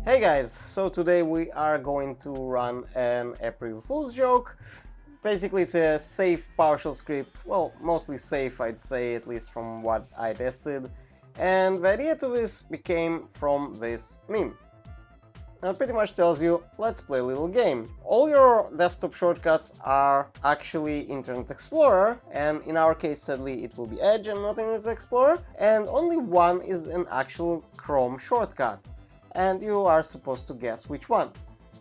Hey guys, so today we are going to run an April Fool's joke. Basically it's a safe PowerShell script, well, mostly safe I'd say, at least from what I tested. And the idea to this became from this meme. And it pretty much tells you, let's play a little game. All your desktop shortcuts are actually Internet Explorer, and in our case sadly it will be Edge and not Internet Explorer, and only one is an actual Chrome shortcut. And you are supposed to guess which one.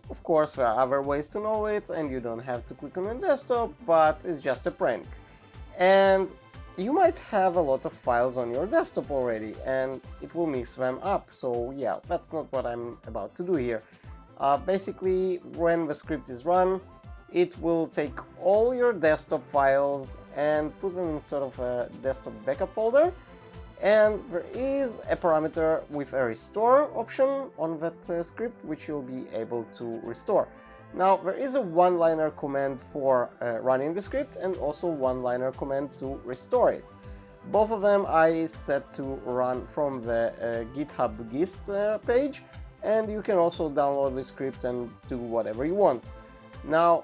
Of course, there are other ways to know it, and you don't have to click on your desktop, but it's just a prank. And you might have a lot of files on your desktop already, and it will mix them up, so yeah, that's not what I'm about to do here. Basically, when the script is run, it will take all your desktop files and put them in sort of a desktop backup folder. And there is a parameter with a restore option on that script, which you'll be able to restore. Now, there is a one-liner command for running the script and also one-liner command to restore it. Both of them I set to run from the GitHub Gist page, and you can also download the script and do whatever you want. Now,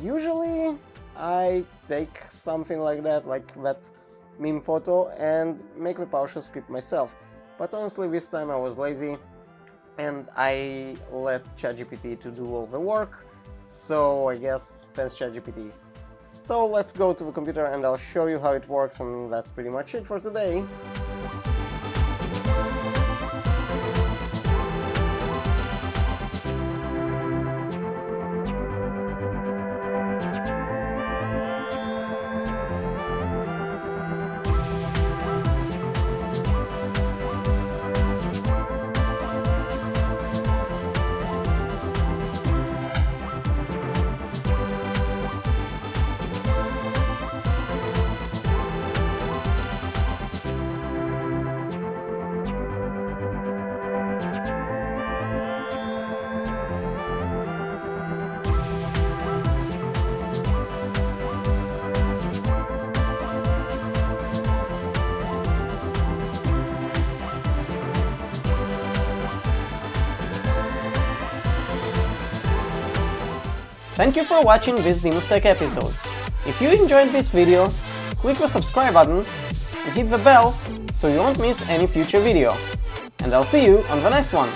usually I take something like that meme photo and make the PowerShell script myself, but honestly this time I was lazy and I let ChatGPT to do all the work, so I guess thanks ChatGPT. So let's go to the computer and I'll show you how it works, and that's pretty much it for today. Thank you for watching this Linus Tech episode. If you enjoyed this video, click the subscribe button and hit the bell so you won't miss any future video. And I'll see you on the next one.